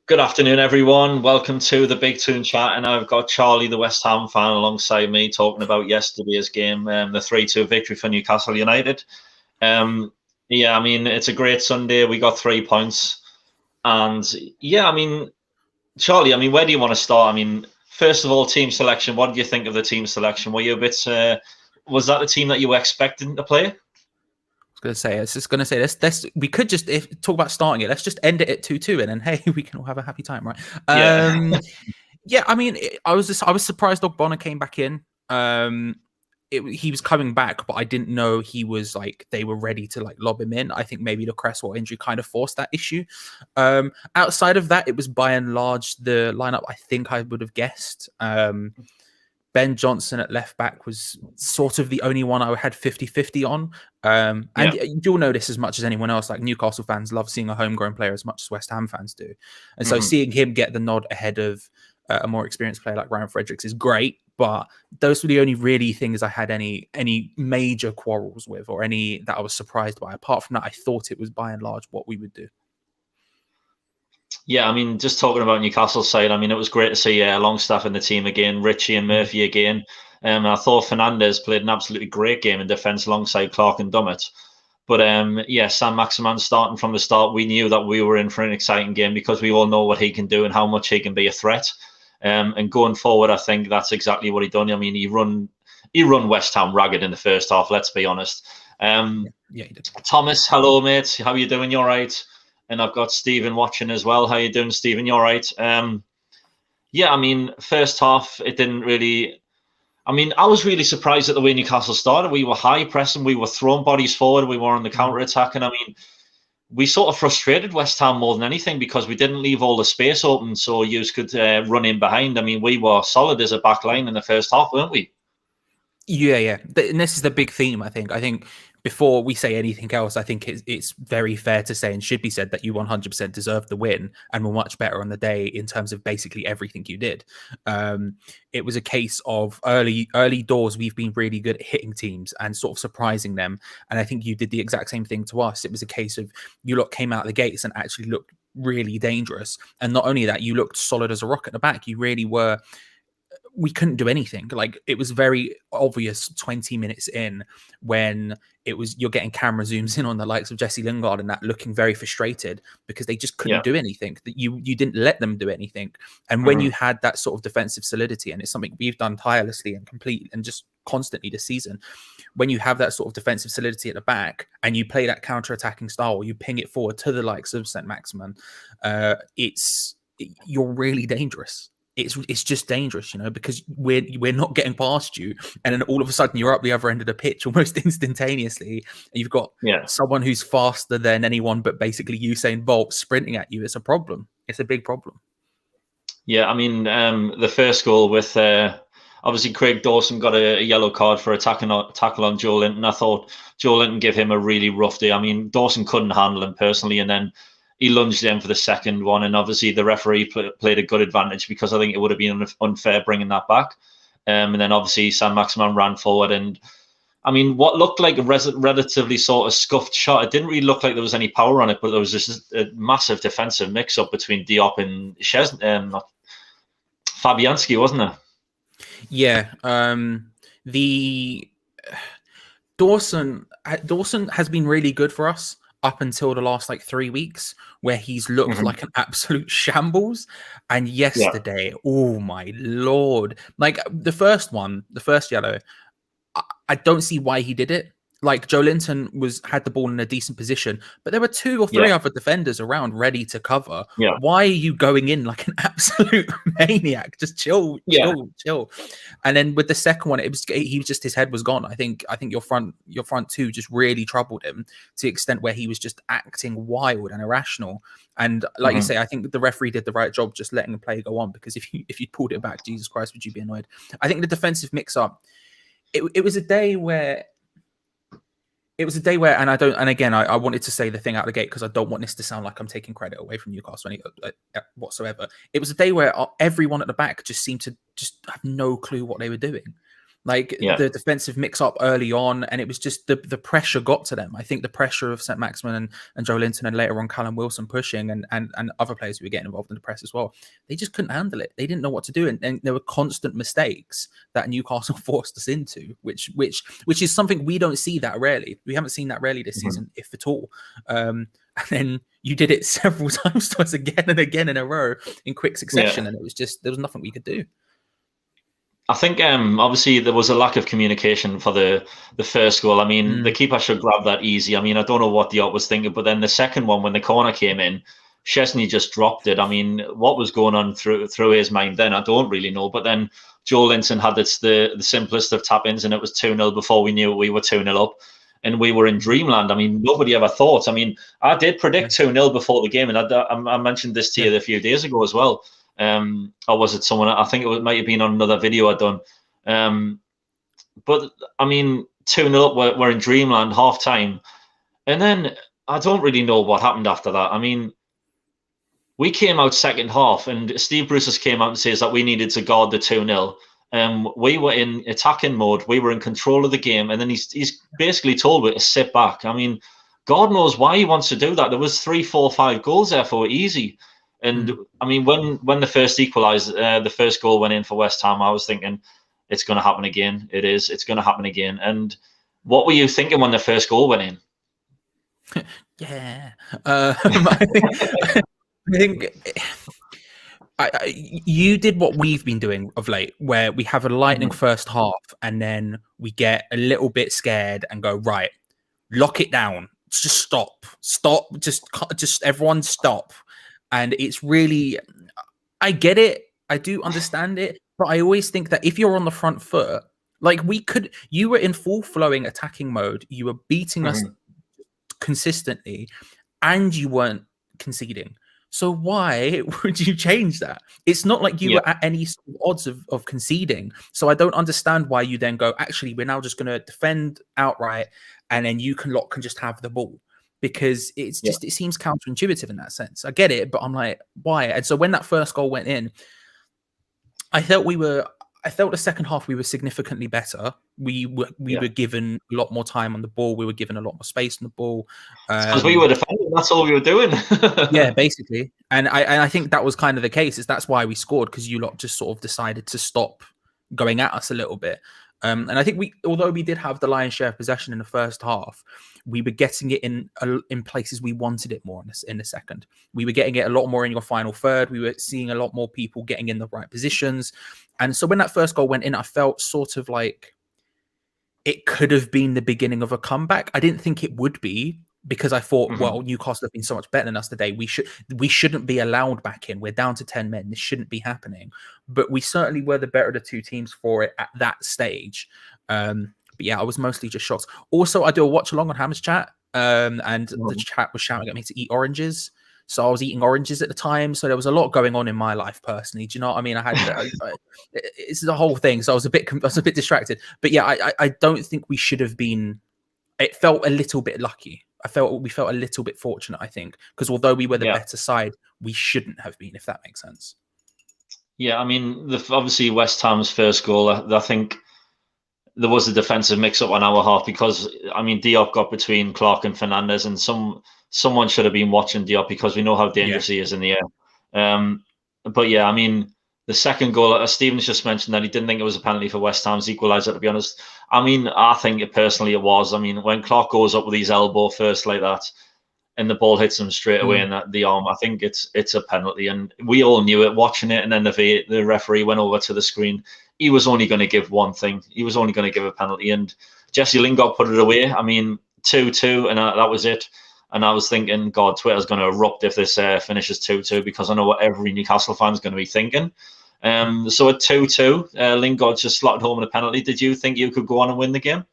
Good afternoon, everyone. Welcome to the Big Toon Chat, and I've got Charlie, the West Ham fan, alongside me, talking about yesterday's game, the 3-2 victory for Newcastle United. Yeah, I mean, it's a great Sunday. We got 3 points, and yeah, I mean, Charlie, I mean, where do you want to start? I mean, first of all, team selection. What did you think of the team selection? Were you a bit? Was that the team that you were expecting to play? I was just gonna say let's we could just talk about starting it. Let's just end it at 2-2, and then hey, we can all have a happy time, right? Yeah. Yeah. I mean, I was surprised Ogbonna came back in. He was coming back, but I didn't know he was like they were ready to like lob him in. I think maybe the Cresswell injury kind of forced that issue. Outside of that, it was by and large the lineup I think I would have guessed. Ben Johnson at left back was sort of the only one I had 50-50 on. And you'll know this as much as anyone else. Like Newcastle fans love seeing a homegrown player as much as West Ham fans do. And so seeing him get the nod ahead of a more experienced player like Ryan Fredericks is great. But those were the only really things I had any major quarrels with or any that I was surprised by. Apart from that, I thought it was by and large what we would do. Yeah, I mean, just talking about Newcastle's side, I mean, it was great to see Longstaff in the team again, Richie and Murphy again. I thought Fernandez played an absolutely great game in defence alongside Clark and Dummett. But yeah, Saint-Maximin starting from the start, we knew that we were in for an exciting game because we all know what he can do and how much he can be a threat. And going forward, I think that's exactly what he done. I mean, he run West Ham ragged in the first half, let's be honest. Yeah, he did. Thomas, hello, mate. How you doing? You all right? And I've got Stephen watching as well. How you doing, Stephen? You all right? Yeah, I mean, first half, it didn't really... I mean, I was really surprised at the way Newcastle started. We were high pressing. We were throwing bodies forward. We were on the counter-attack. And I mean, we sort of frustrated West Ham more than anything because we didn't leave all the space open so you could run in behind. I mean, we were solid as a back line in the first half, weren't we? Yeah. And this is the big theme, I think. I think before we say anything else, I think it's very fair to say and should be said that you 100% deserved the win and were much better on the day in terms of basically everything you did. It was a case of early doors. We've been really good at hitting teams and sort of surprising them. And I think you did the exact same thing to us. It was a case of you lot came out of the gates and actually looked really dangerous. And not only that, you looked solid as a rock at the back. You really were... We couldn't do anything. Like it was very obvious 20 minutes in when it was you're getting camera zooms in on the likes of Jesse Lingard and that looking very frustrated because they just couldn't do anything. That you didn't let them do anything. And when you had that sort of defensive solidity, and it's something we've done tirelessly and complete and just constantly this season, when you have that sort of defensive solidity at the back and you play that counter-attacking style or you ping it forward to the likes of Saint-Maximin, you're really dangerous. It's just dangerous, you know, because we're not getting past you, and then all of a sudden you're up the other end of the pitch almost instantaneously. And you've got someone who's faster than anyone, but basically Usain Bolt sprinting at you. It's a problem. It's a big problem. Yeah, I mean, the first goal with obviously Craig Dawson got a yellow card for a tackle on Joe Linton. I thought Joe Linton gave him a really rough day. I mean, Dawson couldn't handle him personally, and then he lunged in for the second one, and obviously the referee played a good advantage because I think it would have been unfair bringing that back. And then obviously Saint-Maximin ran forward, and I mean, what looked like a relatively sort of scuffed shot, it didn't really look like there was any power on it, but there was just a massive defensive mix-up between Diop and Fabianski, wasn't there? Yeah. The Dawson has been really good for us up until the last like 3 weeks, where he's looked like an absolute shambles. And yesterday, oh my lord, like the first yellow, I don't see why he did it. Like Joe Linton had the ball in a decent position, but there were 2 or 3 other defenders around ready to cover. Why are you going in like an absolute maniac? Just chill. And then with the second one, his head was gone. I think your front 2 just really troubled him to the extent where he was just acting wild and irrational. And like you say, I think the referee did the right job just letting the play go on, because if you pulled it back, Jesus Christ, would you be annoyed? I think the defensive mix-up, it was a day where. And I wanted to say the thing out of the gate because I don't want this to sound like I'm taking credit away from Newcastle whatsoever. It was a day where everyone at the back just seemed to just have no clue what they were doing. Like the defensive mix-up early on, and it was just the pressure got to them. I think the pressure of St. Maximin and Joe Linton, and later on Callum Wilson pushing, and other players who were getting involved in the press as well, they just couldn't handle it. They didn't know what to do, and there were constant mistakes that Newcastle forced us into, which is something we don't see that rarely. We haven't seen that rarely this season, if at all. And then you did it several times to us again and again in a row in quick succession, and it was just, there was nothing we could do. I think obviously there was a lack of communication for the first goal. I mean, the keeper should grab that easy. I mean, I don't know what Diop was thinking, but then the second one, when the corner came in, Chesney just dropped it. I mean, what was going on through his mind then? I don't really know. But then Joe Linton had the simplest of tap-ins, and it was 2-0 before we knew we were 2-0 up. And we were in dreamland. I mean, nobody ever thought. I mean, I did predict 2-0 before the game, and I mentioned this to you a few days ago as well. Or was it someone? I think it might have been on another video I'd done. But I mean, 2-0 up, we're in dreamland, half time, and then I don't really know what happened after that. I mean, we came out second half, and Steve Bruce came out and says that we needed to guard the 2-0. We were in attacking mode. We were in control of the game, and then he's basically told me to sit back. I mean, God knows why he wants to do that. There was 3, 4, 5 goals there for easy. And I mean, when the first equalised, the first goal went in for West Ham, I was thinking, it's going to happen again. It's going to happen again. And what were you thinking when the first goal went in? I think you did what we've been doing of late, where we have a lightning first half, and then we get a little bit scared and go, right, lock it down. Just stop, just everyone stop. And it's really, I get it. I do understand it. But I always think that if you're on the front foot, like you were in full flowing attacking mode. You were beating us consistently, and you weren't conceding. So why would you change that? It's not like you were at any sort of odds of conceding. So I don't understand why you then go, actually, we're now just going to defend outright, and then you can just have the ball. Because it's just, it seems counterintuitive in that sense. I get it, but I'm like, why? And so when that first goal went in, I felt the second half we were significantly better. We were given a lot more time on the ball. We were given a lot more space on the ball. Because we were defending. That's all we were doing. Yeah, basically. And I think that was kind of the case. That's why we scored, because you lot just sort of decided to stop going at us a little bit. And I think although we did have the lion's share of possession in the first half, we were getting it in places we wanted it more in the second. We were getting it a lot more in your final third. We were seeing a lot more people getting in the right positions. And so when that first goal went in, I felt sort of like it could have been the beginning of a comeback. I didn't think it would be, because I thought, well, Newcastle have been so much better than us today. We shouldn't be allowed back in. We're down to 10 men. This shouldn't be happening. But we certainly were the better of the two teams for it at that stage. But yeah, I was mostly just shocked. Also, I do a watch along on Hammer's chat, and the chat was shouting at me to eat oranges. So I was eating oranges at the time. So there was a lot going on in my life personally. Do you know what I mean? I had it's the whole thing. So I was a bit distracted. But yeah, I don't think we should have been. It felt a little bit lucky. We felt a little bit fortunate, I think, because although we were the better side, we shouldn't have been, if that makes sense. Yeah, I mean, obviously West Ham's first goal, I think there was a defensive mix-up on our half, because, I mean, Diop got between Clark and Fernandez, and someone should have been watching Diop, because we know how dangerous he is in the air. But yeah, I mean, the second goal, Stephen's just mentioned that he didn't think it was a penalty for West Ham's equaliser, to be honest. I mean, I think it was. I mean, when Clark goes up with his elbow first like that, and the ball hits him straight away in the arm, I think it's a penalty. And we all knew it watching it. And then the referee went over to the screen. He was only going to give one thing. He was only going to give a penalty. And Jesse Lingard put it away. I mean, 2-2, and that was it. And I was thinking, God, Twitter's going to erupt if this finishes 2-2, because I know what every Newcastle fan is going to be thinking. So at 2-2, Lingard just slotted home in a penalty. Did you think you could go on and win the game?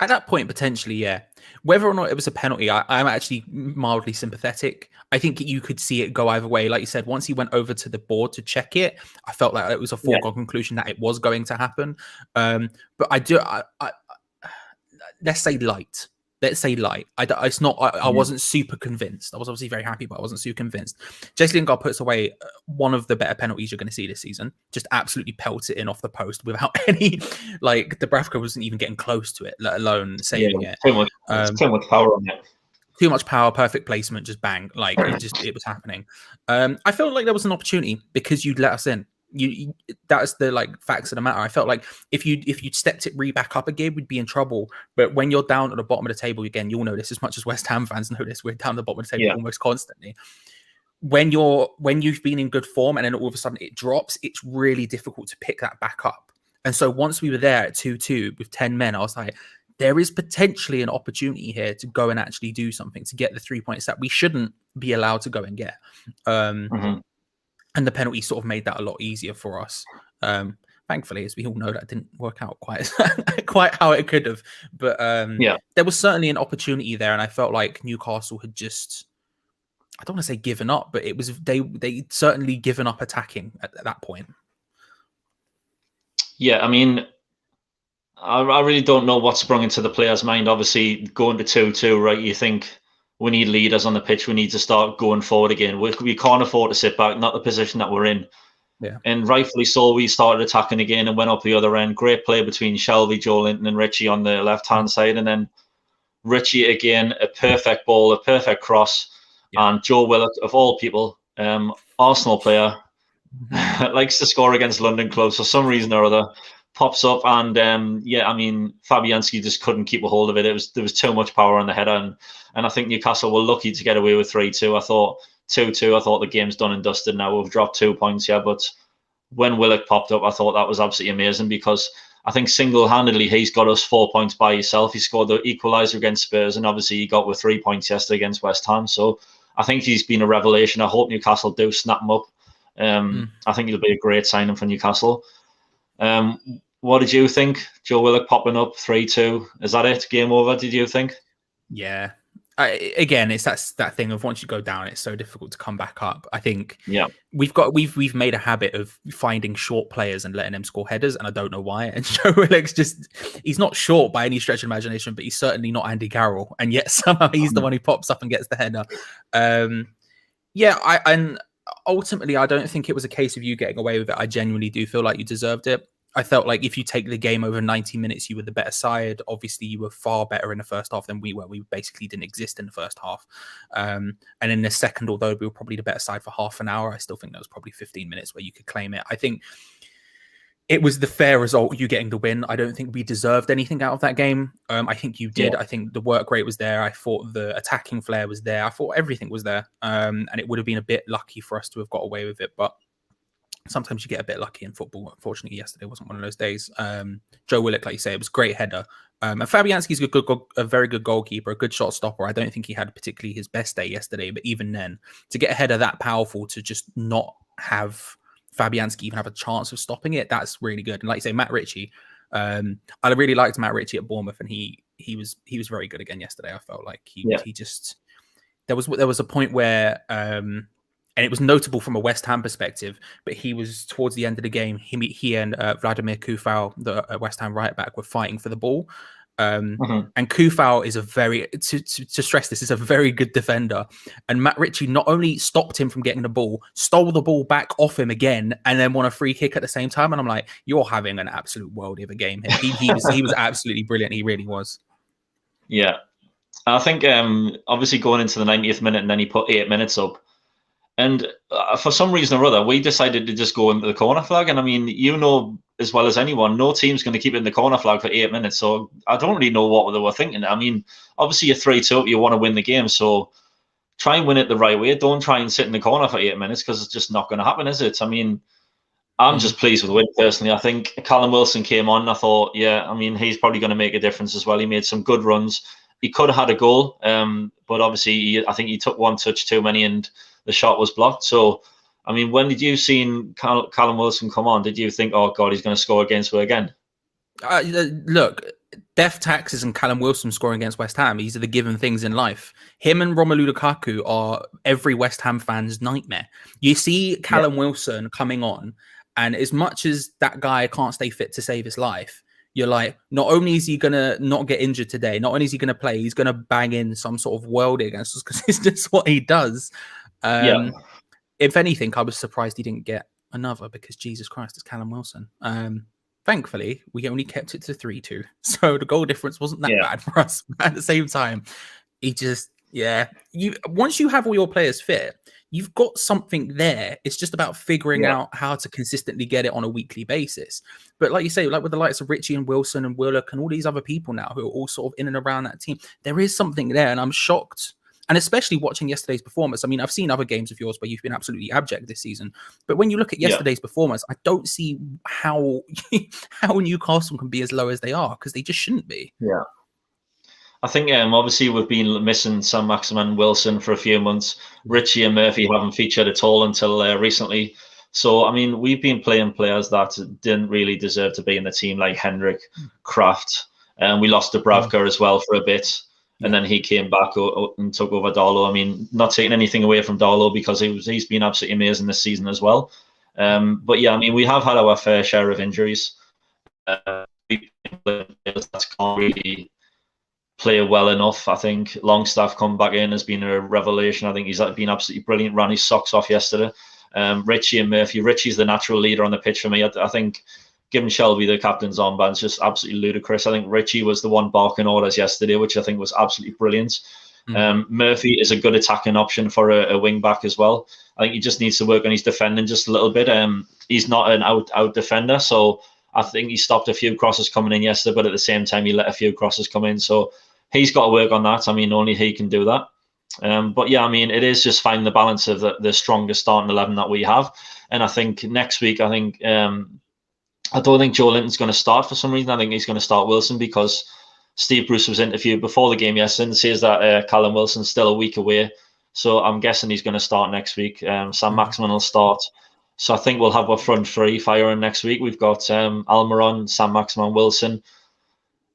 At that point, potentially, yeah. Whether or not it was a penalty, I'm actually mildly sympathetic. I think you could see it go either way. Like you said, once he went over to the board to check it, I felt like it was a foregone conclusion that it was going to happen. But let's say light. let's say light. It's not. I wasn't super convinced. I was obviously very happy, but I wasn't super convinced. Jesse Lingard puts away one of the better penalties you're going to see this season. Just absolutely pelts it in off the post without any, like, Dubravka wasn't even getting close to it, let alone saving it. Too much power on it. Too much power, perfect placement, just bang. Like, it was happening. I felt like there was an opportunity because you'd let us in. That's the, like, facts of the matter. I felt like if you'd stepped it back up again, we'd be in trouble. But when you're down at the bottom of the table again, you'll know this as much as West Ham fans know this. We're down at the bottom of the table almost constantly. When you've been in good form and then all of a sudden it drops, it's really difficult to pick that back up. And so once we were there at 2-2 with 10 men, I was like, there is potentially an opportunity here to go and actually do something to get the 3 points that we shouldn't be allowed to go and get. And the penalty sort of made that a lot easier for us. Thankfully, as we all know, that didn't work out quite how it could have. But there was certainly an opportunity there, and I felt like Newcastle had just, I don't want to say given up, but it was they certainly given up attacking at that point. Yeah, I mean, I really don't know what sprung into the players' mind. Obviously, going to 2-2, right? You think we need leaders on the pitch. We need to start going forward again. We can't afford to sit back, not the position that we're in. Yeah. And rightfully so, we started attacking again and went up the other end. Great play between Shelvey, Joelinton and Richie on the left-hand side. And then Richie again, a perfect ball, a perfect cross. Yeah. And Joe Willock, of all people, Arsenal player, likes to score against London clubs for some reason or other. Pops up and I mean, Fabianski just couldn't keep a hold of it. There was too much power on the header, and I think Newcastle were lucky to get away with 3-2. I thought 2-2. I thought the game's done and dusted now. We've dropped 2 points, but when Willock popped up, I thought that was absolutely amazing because I think single-handedly he's got us 4 points by himself. He scored the equaliser against Spurs, and obviously he got with 3 points yesterday against West Ham. So I think he's been a revelation. I hope Newcastle do snap him up. I think he'll be a great signing for Newcastle. What did you think? Joe Willock popping up 3-2. Is that it? Game over, did you think? Yeah. Again, it's that thing of once you go down, it's so difficult to come back up. I think we've made a habit of finding short players and letting them score headers, and I don't know why. And Joe Willock's he's not short by any stretch of imagination, but he's certainly not Andy Carroll. And yet somehow he's the one who pops up and gets the header. And ultimately, I don't think it was a case of you getting away with it. I genuinely do feel like you deserved it. I felt like if you take the game over 90 minutes, you were the better side. Obviously, you were far better in the first half than we were. We basically didn't exist in the first half. And in the second, although we were probably the better side for half an hour, I still think there was probably 15 minutes where you could claim it. I think it was the fair result, you getting the win. I don't think we deserved anything out of that game. I think you did. Yeah. I think the work rate was there. I thought the attacking flair was there. I thought everything was there. And it would have been a bit lucky for us to have got away with it. But sometimes you get a bit lucky in football. Unfortunately, yesterday wasn't one of those days. Joe Willock, like you say, it was a great header. And Fabianski's a very good goalkeeper, a good shot stopper. I don't think he had particularly his best day yesterday, but even then, to get a header that powerful, to just not have Fabianski even have a chance of stopping it, that's really good. And like you say, Matt Ritchie, I really liked Matt Ritchie at Bournemouth, and he was very good again yesterday. I felt like he just there was a point where and it was notable from a West Ham perspective, but he was towards the end of the game. He and Vladimir Kufal, the West Ham right back, were fighting for the ball. And Kufal is to stress this, is a very good defender. And Matt Ritchie not only stopped him from getting the ball, stole the ball back off him again, and then won a free kick at the same time. And I'm like, you're having an absolute worldie of a game here. He was absolutely brilliant. He really was. Yeah. I think obviously going into the 90th minute, and then he put 8 minutes up. And for some reason or other, we decided to just go into the corner flag. And I mean, you know as well as anyone, no team's going to keep it in the corner flag for 8 minutes. So I don't really know what they were thinking. I mean, obviously you're 3-2, you want to win the game. So try and win it the right way. Don't try and sit in the corner for 8 minutes, because it's just not going to happen, is it? I mean, I'm just pleased with the win personally. I think Callum Wilson came on. I thought, I mean, he's probably going to make a difference as well. He made some good runs. He could have had a goal, but obviously I think he took one touch too many and the shot was blocked. So, I mean, when did you see Callum Wilson come on? Did you think, oh, God, he's going to score against us again? Look, death taxes and Callum Wilson scoring against West Ham, these are the given things in life. Him and Romelu Lukaku are every West Ham fan's nightmare. You see Callum Wilson coming on, and as much as that guy can't stay fit to save his life, you're like, not only is he gonna not get injured today, not only is he gonna play, he's gonna bang in some sort of world against us because it's just what he does. Yeah, If anything, I was surprised he didn't get another because Jesus Christ, it's Callum Wilson. Thankfully, we only kept it to 3-2, so the goal difference wasn't that bad for us. But at the same time, he just, once you have all your players fit, you've got something there. It's just about figuring out how to consistently get it on a weekly basis. But like you say, like with the likes of Richie and Wilson and Willock and all these other people now who are all sort of in and around that team, there is something there, and I'm shocked. And especially watching yesterday's performance. I mean, I've seen other games of yours where you've been absolutely abject this season. But when you look at yesterday's performance, I don't see how Newcastle can be as low as they are, because they just shouldn't be. Yeah. I think obviously we've been missing Saint-Maximin Wilson for a few months. Richie and Murphy haven't featured at all until recently. So, I mean, we've been playing players that didn't really deserve to be in the team, like Hendrick, Kraft. And we lost Dubravka as well for a bit. And then he came back and took over Darlow. I mean, not taking anything away from Darlow because he's been absolutely amazing this season as well. But yeah, I mean, we have had our fair share of injuries. That can't really play well enough. I think Longstaff come back in has been a revelation. I think he's been absolutely brilliant. Ran his socks off yesterday. Richie and Murphy. Richie's the natural leader on the pitch for me. I think giving Shelby the captain's armband is just absolutely ludicrous. I think Richie was the one barking orders yesterday, which I think was absolutely brilliant. Murphy is a good attacking option for a wing back as well. I think he just needs to work on his defending just a little bit. He's not an out defender, so I think he stopped a few crosses coming in yesterday, but at the same time he let a few crosses come in. So he's got to work on that. I mean, only he can do that. But yeah, I mean, it is just finding the balance of the strongest starting 11 that we have. And I think next week, I don't think Joe Linton's going to start for some reason. I think he's going to start Wilson because Steve Bruce was interviewed before the game yesterday and says that Callum Wilson's still a week away. So I'm guessing he's going to start next week. Saint-Maximin will start. So I think we'll have our front three firing next week. We've got Almiron, Saint-Maximin, Wilson.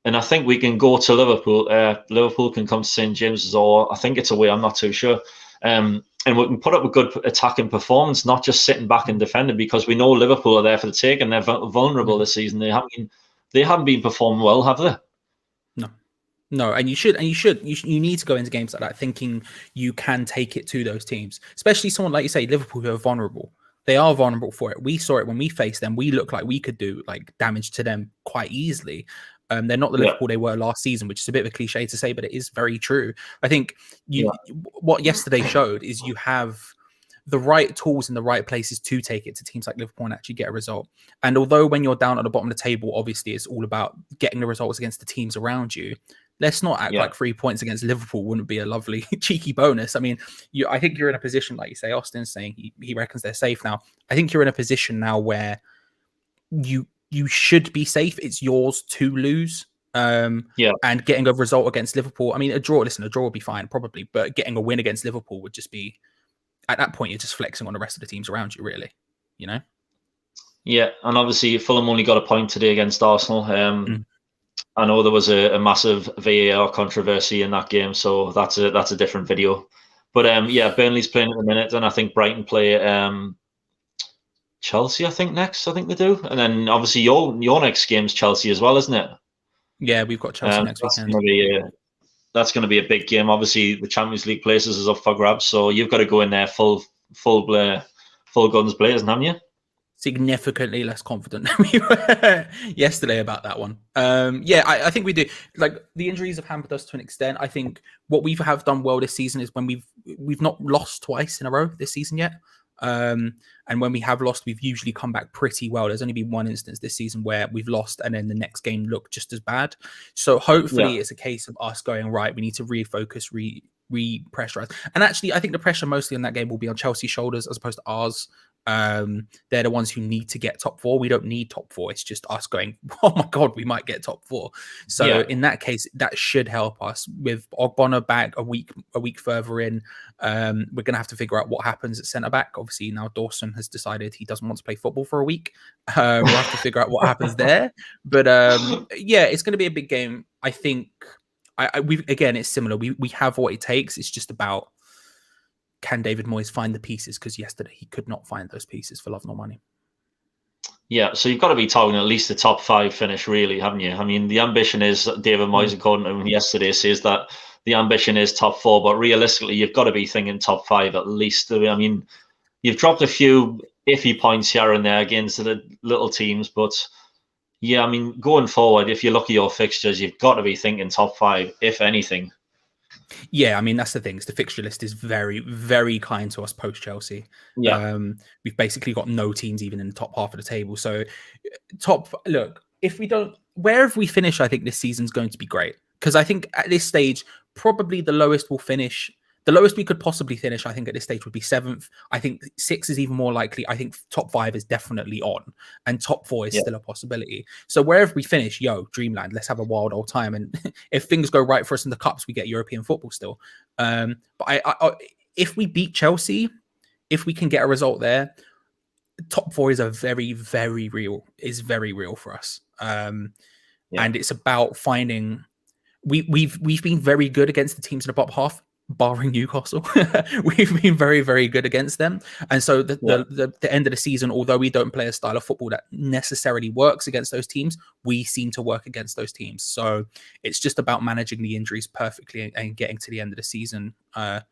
And I think we can go to Liverpool. Liverpool can come to St. James's, or I think it's away. I'm not too sure. And we can put up a good attacking performance, not just sitting back and defending, because we know Liverpool are there for the take and they're vulnerable this season. They haven't been performing well, have they? No, and you need to go into games like that thinking you can take it to those teams, especially someone like you say, Liverpool, who are vulnerable. They are vulnerable for it. We saw it when we faced them. We look like we could do like damage to them quite easily. They're not the Liverpool they were last season, which is a bit of a cliche to say, but it is very true. I think what yesterday showed is you have the right tools in the right places to take it to teams like Liverpool and actually get a result. And although when you're down at the bottom of the table, obviously it's all about getting the results against the teams around you. Let's not act like 3 points against Liverpool wouldn't be a lovely cheeky bonus. I mean, I think you're in a position, like you say, Austin's saying he reckons they're safe now. I think you're in a position now where you should be safe. It's yours to lose. And getting a result against Liverpool. I mean, a draw would be fine, probably, but getting a win against Liverpool would just be, at that point, you're just flexing on the rest of the teams around you, really. You know? Yeah, and obviously Fulham only got a point today against Arsenal. I know there was a massive VAR controversy in that game, so that's a different video. But Burnley's playing at the minute, and I think Brighton play Chelsea, I think, next. I think they do. And then obviously your next game's Chelsea as well, isn't it? Yeah, we've got Chelsea next weekend. That's going to be a big game. Obviously, the Champions League places is up for grabs, so you've got to go in there full guns blazing, haven't you? Significantly less confident than we were yesterday about that one. I think we do. Like, the injuries have hampered us to an extent. I think what we have done well this season is when we've not lost twice in a row this season yet. And when we have lost, we've usually come back pretty well. There's only been one instance this season where we've lost and then the next game looked just as bad. So hopefully it's a case of us going, right, we need to refocus, re-pressurize. And actually, I think the pressure mostly on that game will be on Chelsea's shoulders as opposed to ours. They're the ones who need to get top four. We don't need top four. It's just us going, oh my God, we might get top four. So in that case, that should help us. With Ogbonna back a week further in, we're going to have to figure out what happens at centre back. Obviously now Dawson has decided he doesn't want to play football for a week. We'll have to figure out what happens there. But it's going to be a big game. I think it's similar. We have what it takes. It's just about, can David Moyes find the pieces? Because yesterday he could not find those pieces for love nor money. Yeah, so you've got to be targeting at least the top 5 finish, really, haven't you? I mean, the ambition is, David Moyes, according to him yesterday, says that the ambition is top 4, but realistically, you've got to be thinking top 5 at least. I mean, you've dropped a few iffy points here and there against the little teams, but yeah, I mean, going forward, if you look at your fixtures, you've got to be thinking top 5, if anything. Yeah, I mean, that's the thing. The fixture list is very, very kind to us post Chelsea. Yeah. We've basically got no teams even in the top half of the table. So look, if we don't, wherever we finish, I think this season's going to be great. Because I think at this stage, probably the lowest we could possibly finish, I think at this stage would be 7th. I think 6 is even more likely. I think top 5 is definitely on, and top 4 is still a possibility. So wherever we finish, dreamland, let's have a wild old time. And if things go right for us in the cups, we get European football still. But if we beat Chelsea, if we can get a result there, top 4 is very, very real for us. And it's about finding. We've been very good against the teams in the bottom half, barring Newcastle. We've been very, very good against them. And so the end of the season, although we don't play a style of football that necessarily works against those teams, we seem to work against those teams. So it's just about managing the injuries perfectly and getting to the end of the season. End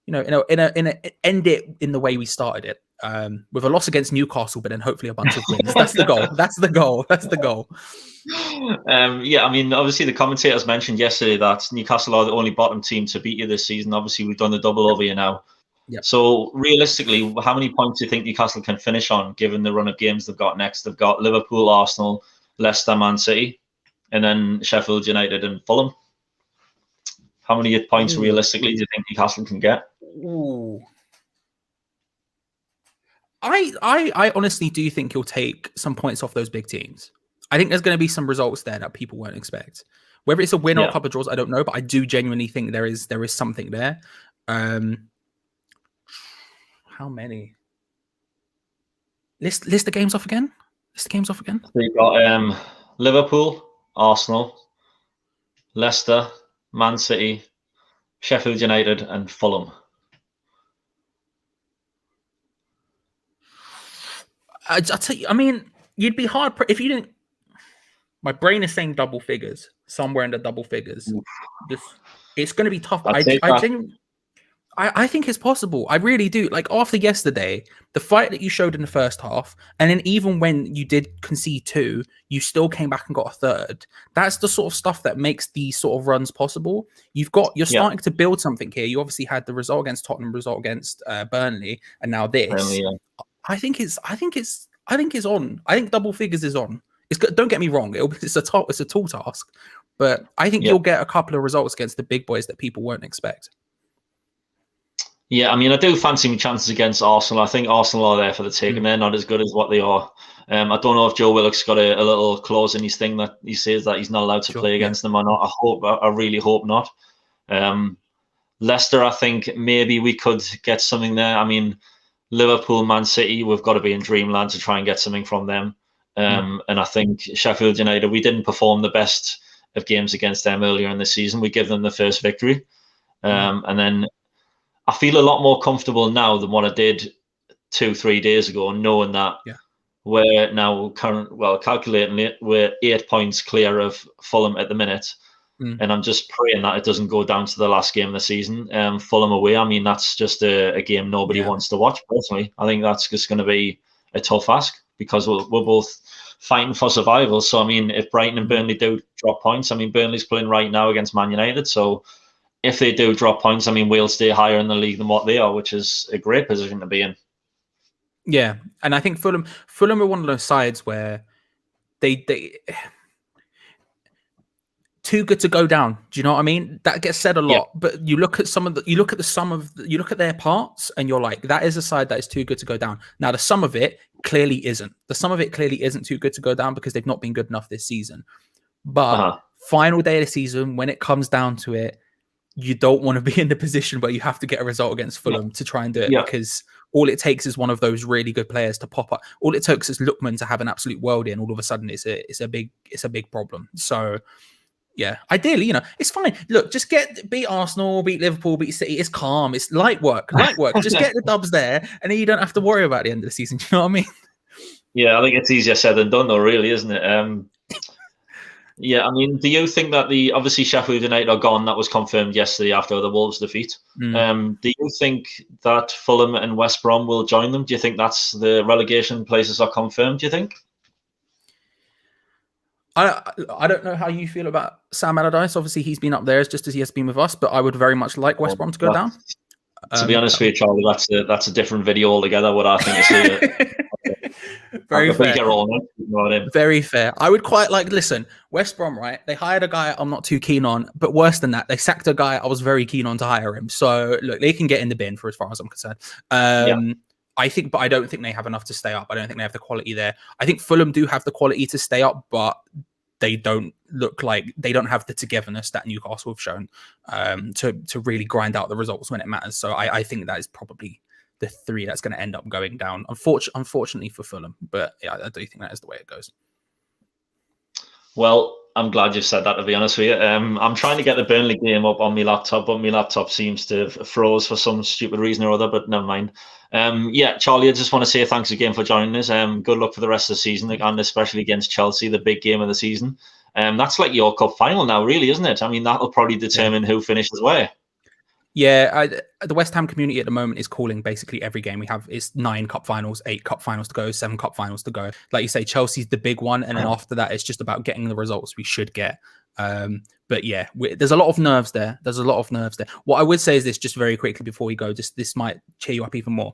it in the way we started it. With a loss against Newcastle, but then hopefully a bunch of wins. That's the goal. That's the goal. I mean, obviously the commentators mentioned yesterday that Newcastle are the only bottom team to beat you this season. Obviously, we've done the double over you now. Yep. So realistically, how many points do you think Newcastle can finish on, given the run of games they've got next? They've got Liverpool, Arsenal, Leicester, Man City, and then Sheffield United and Fulham. How many points realistically do you think Newcastle can get? I honestly do think you'll take some points off those big teams. I think there's going to be some results there that people won't expect. Whether it's a win or a couple of draws, I don't know, but I do genuinely think there is something there. How many? List the games off again. So you've got Liverpool, Arsenal, Leicester, Man City, Sheffield United, and Fulham. I'll tell you, I mean, you'd be hard if you didn't. My brain is saying double figures, somewhere in the double figures. It's going to be tough. I think it's possible. I really do. Like after yesterday, the fight that you showed in the first half, and then even when you did concede 2, you still came back and got a third. That's the sort of stuff that makes these sort of runs possible. You're starting to build something here. You obviously had the result against Tottenham, result against Burnley, and now this. I think it's on. I think double figures is on. Don't get me wrong. It's a tall task, but I think you'll get a couple of results against the big boys that people won't expect. Yeah, I mean, I do fancy my chances against Arsenal. I think Arsenal are there for the taking. They're not as good as what they are. I don't know if Joe Willock's got a little clause in his thing that he says that he's not allowed to play against them or not. I really hope not. Leicester, I think maybe we could get something there. I mean, Liverpool, Man City, we've got to be in dreamland to try and get something from them. And I think Sheffield United, we didn't perform the best of games against them earlier in the season. We give them the first victory. And then I feel a lot more comfortable now than what I did 2-3 days ago, knowing that we're now calculating it, we're 8 points clear of Fulham at the minute. And I'm just praying that it doesn't go down to the last game of the season. Fulham away, I mean, that's just a game nobody wants to watch, personally. I think that's just going to be a tough ask because we're both fighting for survival. So, I mean, if Brighton and Burnley do drop points, I mean, Burnley's playing right now against Man United. So, if they do drop points, I mean, we'll stay higher in the league than what they are, which is a great position to be in. Yeah, and I think Fulham are one of those sides where they too good to go down. Do you know what I mean? That gets said a lot, but you look at their parts, and you're like, that is a side that is too good to go down. Now, the sum of it clearly isn't. The sum of it clearly isn't too good to go down because they've not been good enough this season. But final day of the season, when it comes down to it, you don't want to be in the position where you have to get a result against Fulham to try and do it because all it takes is one of those really good players to pop up. All it takes is Lookman to have an absolute worldie, and all of a sudden it's a big problem. So. Yeah, ideally, it's fine. Look, just beat Arsenal, beat Liverpool, beat City. It's calm. It's light work. Just get the dubs there, and then you don't have to worry about the end of the season. Do you know what I mean? Yeah, I think it's easier said than done, though, really, isn't it? Yeah, I mean, do you think that obviously Sheffield United are gone? That was confirmed yesterday after the Wolves defeat. Do you think that Fulham and West Brom will join them? Do you think that's the relegation places are confirmed? Do you think? I don't know how you feel about Sam Allardyce. Obviously, he's been up there just as he has been with us, but I would very much like West Brom to go down. To be honest with you, Charlie, that's a different video altogether. What I think is very fair. Very fair. I would quite like. Listen, West Brom, right? They hired a guy I'm not too keen on, but worse than that, they sacked a guy I was very keen on to hire him. So look, they can get in the bin for as far as I'm concerned. I think, but I don't think they have enough to stay up. I don't think they have the quality there. I think Fulham do have the quality to stay up, but they don't look like they don't have the togetherness that Newcastle have shown to really grind out the results when it matters. So I think that is probably the three that's going to end up going down. Unfortunately for Fulham, but yeah, I do think that is the way it goes. Well, I'm glad you said that, to be honest with you. I'm trying to get the Burnley game up on my laptop, but my laptop seems to have froze for some stupid reason or other, but never mind. Yeah, Charlie, I just want to say thanks again for joining us. Good luck for the rest of the season, and especially against Chelsea, the big game of the season. That's like your cup final now, really, isn't it? I mean, that'll probably determine who finishes where. Yeah, the West Ham community at the moment is calling basically every game we have. It's 9 cup finals, 8 cup finals to go, 7 cup finals to go. Like you say, Chelsea's the big one, and then after that, it's just about getting the results we should get. But yeah, there's a lot of nerves there. What I would say is this, just very quickly before we go, this might cheer you up even more.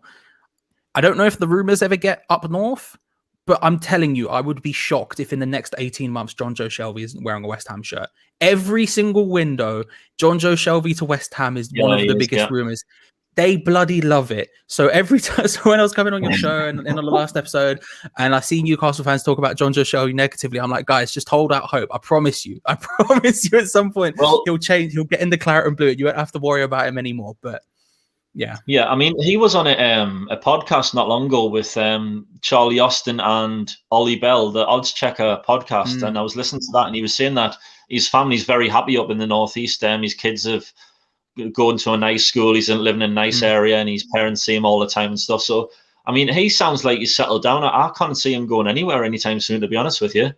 I don't know if the rumors ever get up north, but I'm telling you, I would be shocked if in the next 18 months, John Joe Shelby isn't wearing a West Ham shirt. Every single window, John Joe Shelby to West Ham is one of the biggest rumors. They bloody love it. So every time, so when I was coming on your show and in the last episode, and I see Newcastle fans talk about John Joe Shelby negatively, I'm like, guys, just hold out hope. I promise you at some point he'll change. He'll get in the claret and blue. You won't have to worry about him anymore. But yeah. I mean, he was on a podcast not long ago with Charlie Austin and Ollie Bell, the Odds Checker podcast, and I was listening to that, and he was saying that his family's very happy up in the northeast. His kids have gone to a nice school. He's living in a nice area, and his parents see him all the time and stuff. So, I mean, he sounds like he's settled down. I can't see him going anywhere anytime soon, to be honest with you.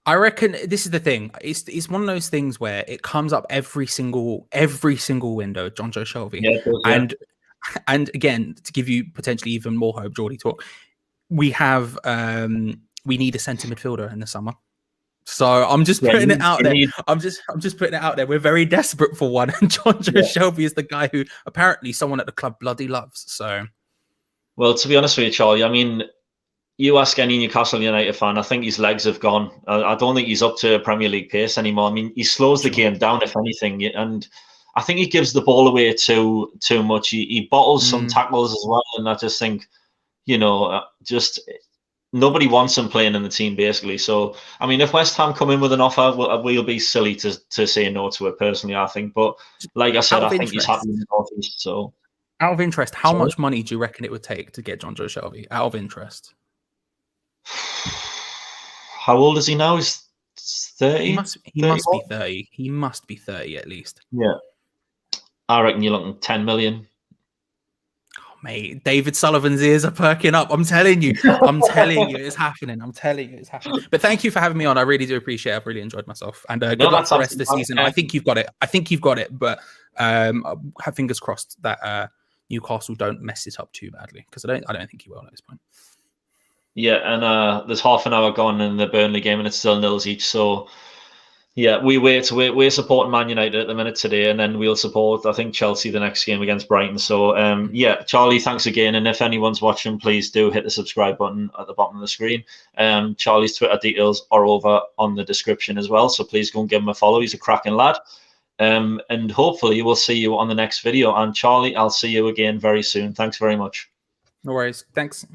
I reckon this is the thing. It's one of those things where it comes up every single window, John Joe Shelby. Yeah. And again, to give you potentially even more hope, Geordie talk, we have we need a centre midfielder in the summer. So I'm just putting it out there. I'm just putting it out there. We're very desperate for one, and John Joe Shelby is the guy who apparently someone at the club bloody loves. So, well, to be honest with you, Charlie, I mean, you ask any Newcastle United fan, I think his legs have gone. I don't think he's up to Premier League pace anymore. I mean, he slows the game down, if anything, and I think he gives the ball away too much. He bottles some tackles as well, and I just think, just nobody wants him playing in the team, basically. So, I mean, if West Ham come in with an offer, we'll be silly to say no to it, personally, I think. But like I said, I think he's happy in the Northeast. So, out of interest, how much money do you reckon it would take to get John Joe Shelby? Out of interest. How old is he now? He's 30? He must be 30. He must be 30 at least. Yeah. I reckon you're looking 10 million. Oh, mate, David Sullivan's ears are perking up. I'm telling you. It's happening. But thank you for having me on. I really do appreciate it. I've really enjoyed myself. And good luck for the rest of the season. I think you've got it. But have fingers crossed that Newcastle don't mess it up too badly, because I don't think you will at this point. Yeah, and there's half an hour gone in the Burnley game, and it's still 0 each. So, yeah, we're supporting Man United at the minute today, and then we'll support, I think, Chelsea the next game against Brighton. So, yeah, Charlie, thanks again. And if anyone's watching, please do hit the subscribe button at the bottom of the screen. Charlie's Twitter details are over on the description as well. So please go and give him a follow. He's a cracking lad. And hopefully we'll see you on the next video. And Charlie, I'll see you again very soon. Thanks very much. No worries. Thanks.